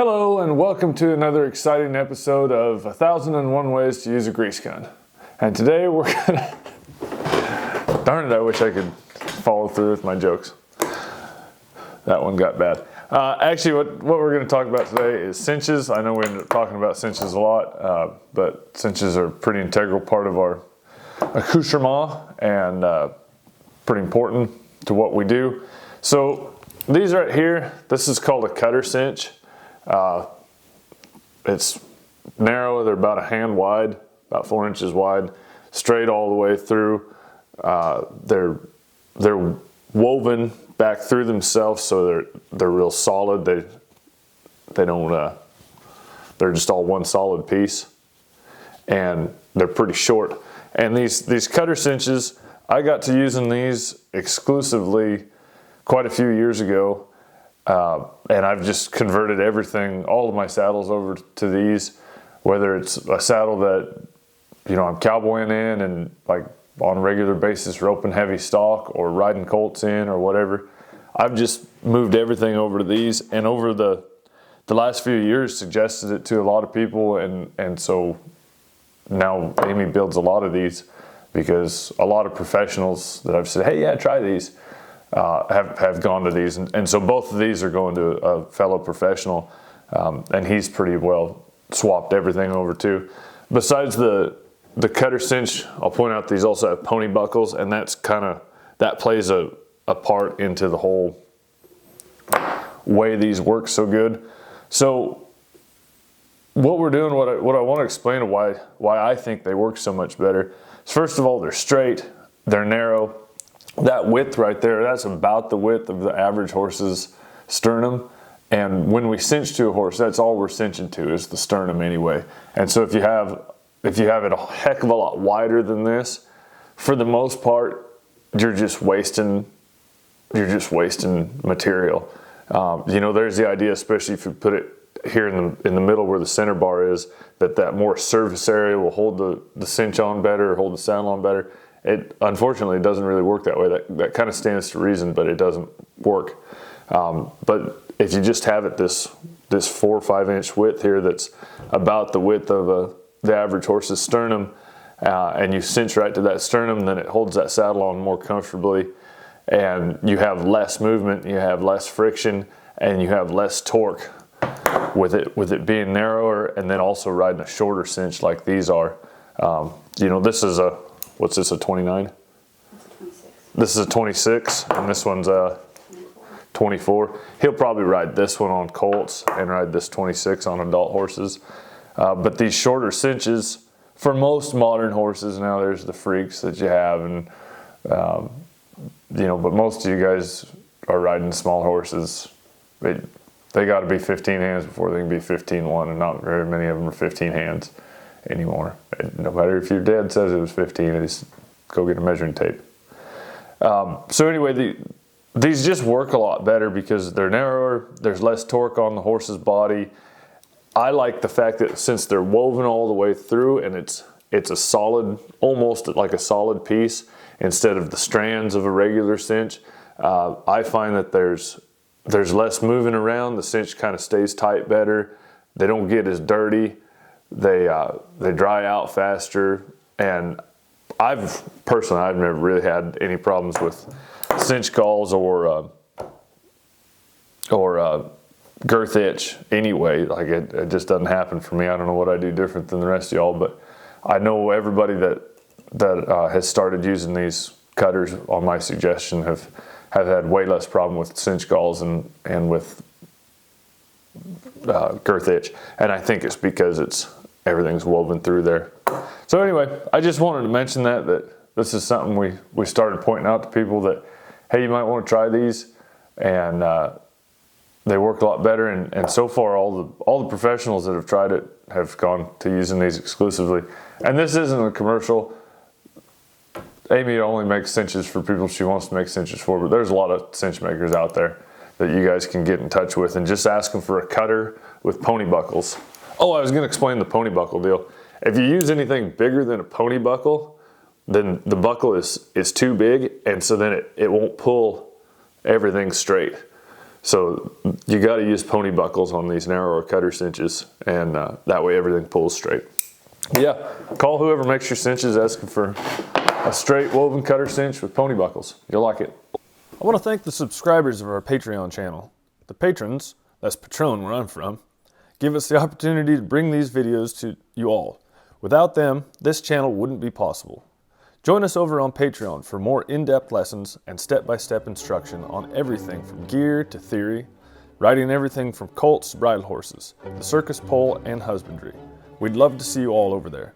Hello and welcome to another exciting episode of 1001 Ways to Use a Grease Gun. And today we're gonna, darn it, I wish I could follow through with my jokes. That one got bad. Actually, what we're gonna talk about today is cinches. I know we ended up talking about cinches a lot, but cinches are a pretty integral part of our accoutrement and pretty important to what we do. So these right here, this is called a cutter cinch. It's narrow, they're about a hand wide, about 4 inches wide, straight all the way through. They're woven back through themselves, so they're real solid. They don't they're just all one solid piece, and they're pretty short. And these cutter cinches, I got to using these exclusively quite a few years ago. And I've just converted everything, all of my saddles over to these, whether it's a saddle that, you know, I'm cowboying in and like on a regular basis roping heavy stock or riding colts in or whatever. I've just moved everything over to these, and over the last few years suggested it to a lot of people, and so now Amy builds a lot of these because a lot of professionals that I've said, hey, yeah, try these. Have gone to these, and so both of these are going to a fellow professional, and he's pretty well swapped everything over too. Besides the cutter cinch, I'll point out these also have pony buckles, and that plays a part into the whole way these work so good. So what we're doing, what I want to explain to why I think they work so much better is, first of all, they're straight, they're narrow. That width right there, that's about the width of the average horse's sternum. And when we cinch to a horse, that's all we're cinching to is the sternum anyway. And so if you have it a heck of a lot wider than this, for the most part, you're just wasting material. You know, there's the idea, especially if you put it here in the middle where the center bar is, that more surface area will hold the cinch on better or hold the saddle on better. It unfortunately doesn't really work that way. That kind of stands to reason, but it doesn't work. But if you just have it this 4 or 5 inch width here, that's about the width of the average horse's sternum, and you cinch right to that sternum, then it holds that saddle on more comfortably, and you have less movement, you have less friction, and you have less torque with it being narrower, and then also riding a shorter cinch like these are. You know, this is what's this, a 29? This is a 26, and this one's a 24. He'll probably ride this one on colts and ride this 26 on adult horses. But these shorter cinches, for most modern horses, now there's the freaks that you have, and you know, but most of you guys are riding small horses. They got to be 15 hands before they can be 15-1, and not very many of them are 15 hands anymore. No matter if your dad says it was 15, just go get a measuring tape. So anyway, these just work a lot better because they're narrower, there's less torque on the horse's body. I like the fact that since they're woven all the way through, and it's a solid, almost like a solid piece instead of the strands of a regular cinch, I find that there's less moving around. The cinch kind of stays tight better. They don't get as dirty. They dry out faster, and I've never really had any problems with cinch galls or girth itch anyway. Like it just doesn't happen for me. I don't know what I do different than the rest of y'all, but I know everybody that has started using these cutters on my suggestion have had way less problem with cinch galls and with girth itch, and I think it's because everything's woven through there. So anyway, I just wanted to mention that this is something we started pointing out to people, that hey, you might want to try these, and they work a lot better. And so far, all the professionals that have tried it have gone to using these exclusively. And this isn't a commercial. Amy only makes cinches for people she wants to make cinches for, but there's a lot of cinch makers out there that you guys can get in touch with and just ask them for a cutter with pony buckles. Oh, I was going to explain the pony buckle deal. If you use anything bigger than a pony buckle, then the buckle is too big, and so then it won't pull everything straight. So you got to use pony buckles on these narrower cutter cinches, and that way everything pulls straight. Yeah, call whoever makes your cinches asking for a straight woven cutter cinch with pony buckles. You'll like it. I want to thank the subscribers of our Patreon channel. The patrons, that's Patron where I'm from, give us the opportunity to bring these videos to you all. Without them, this channel wouldn't be possible. Join us over on Patreon for more in-depth lessons and step-by-step instruction on everything from gear to theory, riding everything from colts to bridle horses, the circus pole, and husbandry. We'd love to see you all over there.